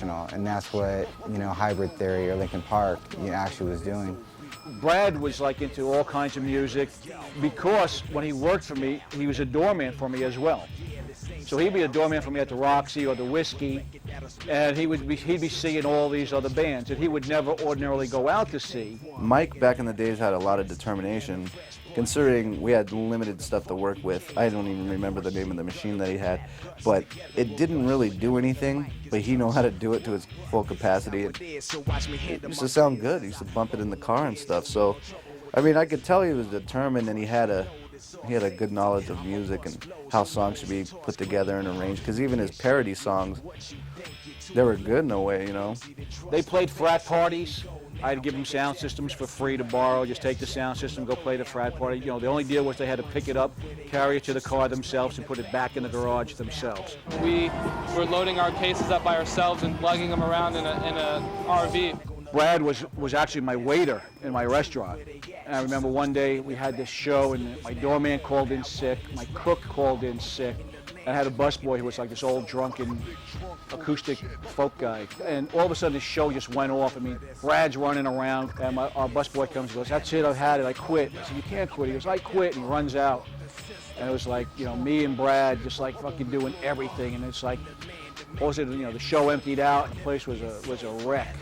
professional, and that's what, you know, Hybrid Theory or Linkin Park, you know, actually was doing. Brad was like into all kinds of music because when he worked for me, he was a doorman for me as well. So he'd be a doorman for me at the Roxy or the Whiskey, and he'd be seeing all these other bands that he would never ordinarily go out to see. Mike back in the days had a lot of determination. Considering we had limited stuff to work with, I don't even remember the name of the machine that he had, but it didn't really do anything, but he knew how to do it to its full capacity. It used to sound good. He used to bump it in the car and stuff. So, I mean, I could tell he was determined, and he had a good knowledge of music and how songs should be put together and arranged, because even his parody songs, they were good in a way, you know. They played frat parties. I'd give them sound systems for free to borrow. Just take the sound system, go play the frat party. You know, the only deal was they had to pick it up, carry it to the car themselves, and put it back in the garage themselves. We were loading our cases up by ourselves and lugging them around in a RV. Brad was actually my waiter in my restaurant. And I remember one day we had this show, and my doorman called in sick, my cook called in sick. I had a busboy who was like this old drunken acoustic folk guy, and all of a sudden the show just went off. I mean, Brad's running around, and our busboy comes and goes, "That's it, I've had it, I quit." I said, "You can't quit." He goes, "I quit," and he runs out. And it was like, you know, me and Brad just like fucking doing everything, and it's like, all of a sudden, you know, the show emptied out, and the place was a wreck.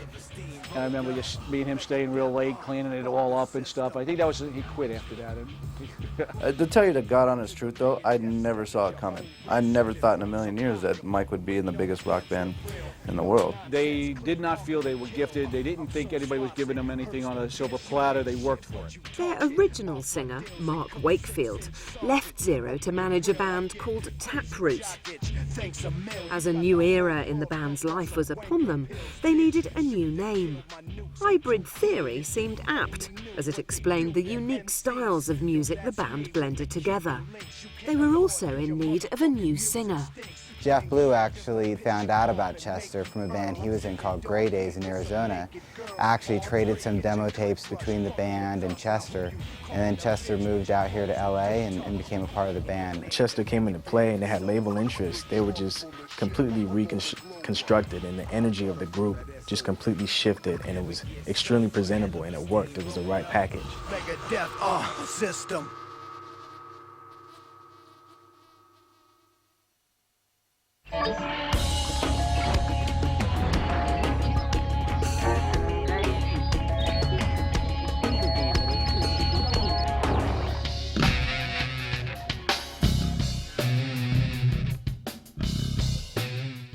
And I remember just me and him staying real late, cleaning it all up and stuff. I think that was, he quit after that. To tell you the God honest truth, though, I never saw it coming. I never thought in a million years that Mike would be in the biggest rock band in the world. They did not feel they were gifted. They didn't think anybody was giving them anything on a silver platter. They worked for it. Their original singer, Mark Wakefield, left Zero to manage a band called Taproot. As a new era in the band's life was upon them, they needed a new name. Hybrid Theory seemed apt, as it explained the unique styles of music the band blended together. They were also in need of a new singer. Jeff Blue actually found out about Chester from a band he was in called Grey Days in Arizona. Actually traded some demo tapes between the band and Chester, and then Chester moved out here to LA and became a part of the band. Chester came into play and they had label interest. They were just completely reconstructed, and the energy of the group just completely shifted, and it was extremely presentable, and it worked. It was the right package. System.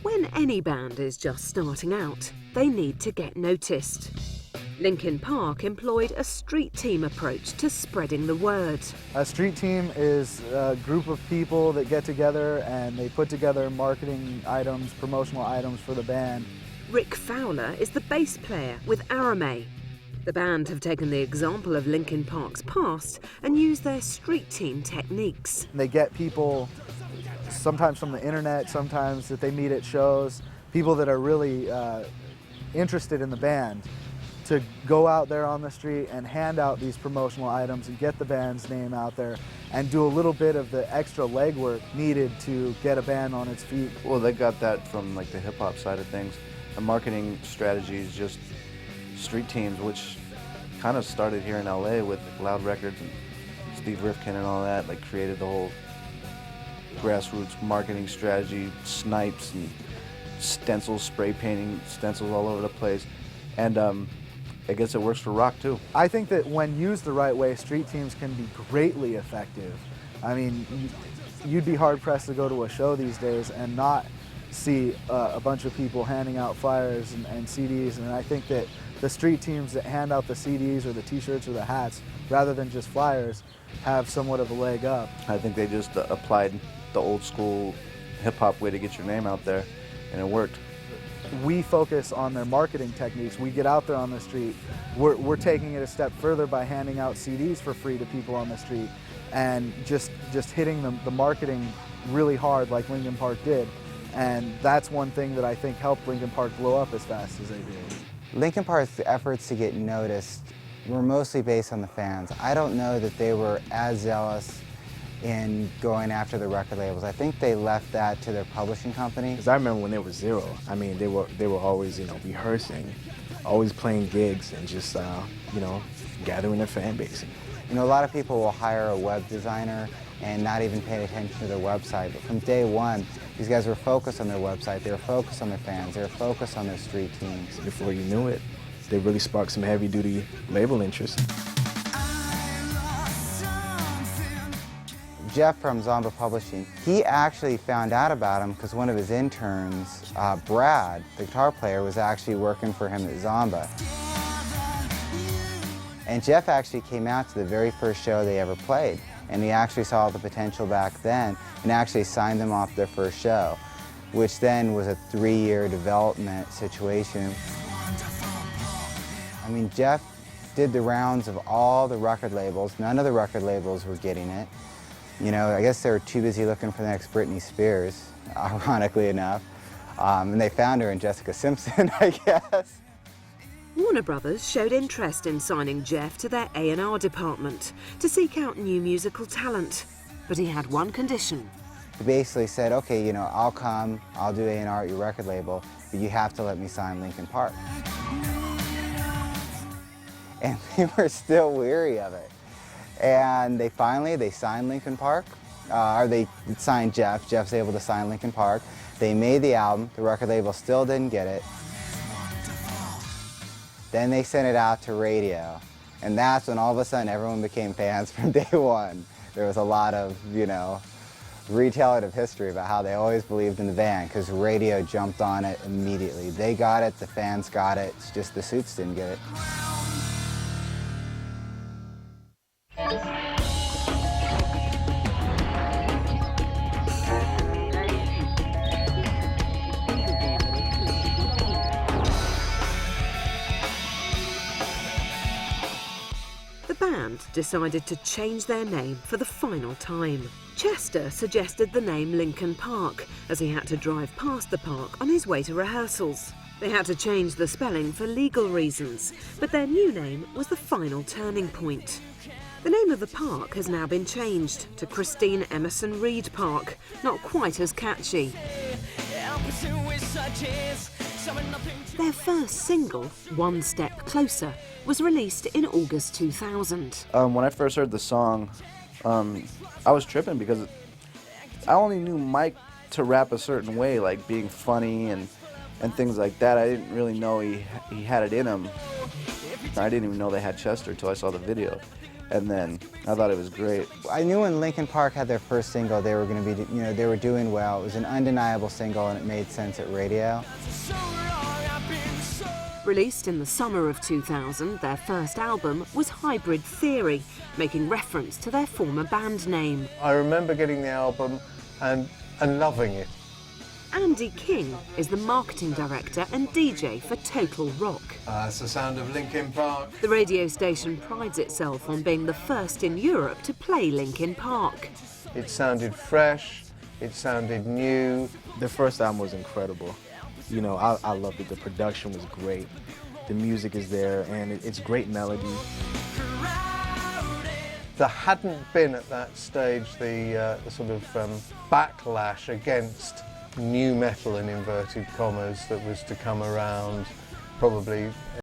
When any band is just starting out, they need to get noticed. Linkin Park employed a street team approach to spreading the word. A street team is a group of people that get together and they put together marketing items, promotional items for the band. Rick Fowler is the bass player with Aramay. The band have taken the example of Linkin Park's past and used their street team techniques. They get people, sometimes from the internet, sometimes that they meet at shows, people that are really interested in the band, to go out there on the street and hand out these promotional items and get the band's name out there and do a little bit of the extra legwork needed to get a band on its feet. Well, they got that from like the hip-hop side of things. The marketing strategy is just street teams, which kind of started here in LA with Loud Records and Steve Rifkin and all that, like created the whole grassroots marketing strategy, snipes and stencils, spray painting stencils all over the place. And I guess it works for rock too. I think that when used the right way, street teams can be greatly effective. I mean, you'd be hard pressed to go to a show these days and not see a bunch of people handing out flyers and CDs. And I think that the street teams that hand out the CDs or the t-shirts or the hats, rather than just flyers, have somewhat of a leg up. I think they just applied the old school hip hop way to get your name out there, and it worked. We focus on their marketing techniques. We get out there on the street. We're taking it a step further by handing out CDs for free to people on the street and just hitting the marketing really hard like Linkin Park did. And that's one thing that I think helped Linkin Park blow up as fast as they did. Linkin Park's efforts to get noticed were mostly based on the fans. I don't know that they were as zealous in going after the record labels. I think they left that to their publishing company. Because I remember when they were zero, I mean, they were always, rehearsing, always playing gigs and just, gathering a fan base. A lot of people will hire a web designer and not even pay attention to their website. But from day one, these guys were focused on their website, they were focused on their fans, they were focused on their street teams. Before you knew it, they really sparked some heavy-duty label interest. Jeff from Zomba Publishing, he actually found out about him because one of his interns, Brad, the guitar player, was actually working for him at Zomba. And Jeff actually came out to the very first show they ever played, and he actually saw the potential back then and actually signed them off their first show, which then was a 3-year development situation. I mean, Jeff did the rounds of all the record labels. None of the record labels were getting it. I guess they were too busy looking for the next Britney Spears, ironically enough. And they found her in Jessica Simpson, I guess. Warner Brothers showed interest in signing Jeff to their A&R department to seek out new musical talent. But he had one condition. He basically said, okay, I'll come, I'll do A&R at your record label, but you have to let me sign Linkin Park. And we were still weary of it. And they signed Linkin Park, or they signed Jeff. Jeff's able to sign Linkin Park. They made the album. The record label still didn't get it. Then they sent it out to radio. And that's when all of a sudden everyone became fans from day one. There was a lot of, retelling of history about how they always believed in the band because radio jumped on it immediately. They got it, the fans got it, it's just the suits didn't get it. The band decided to change their name for the final time. Chester suggested the name Linkin Park, as he had to drive past the park on his way to rehearsals. They had to change the spelling for legal reasons, but their new name was the final turning point. The name of the park has now been changed to Christine Emerson Reed Park, not quite as catchy. Their first single, One Step Closer, was released in August 2000. When I first heard the song, I was tripping because I only knew Mike to rap a certain way, like being funny and things like that. I didn't really know he had it in him. I didn't even know they had Chester until I saw the video. And then I thought it was great. I knew when Linkin Park had their first single, they were going to be, they were doing well. It was an undeniable single and it made sense at radio. Released in the summer of 2000, their first album was Hybrid Theory, making reference to their former band name. I remember getting the album and loving it. Andy King is the marketing director and DJ for Total Rock. It's the sound of Linkin Park. The radio station prides itself on being the first in Europe to play Linkin Park. It sounded fresh, it sounded new. The first album was incredible. I loved it. The production was great. The music is there, and it's great melody. There hadn't been at that stage the sort of backlash against new metal in inverted commas that was to come around probably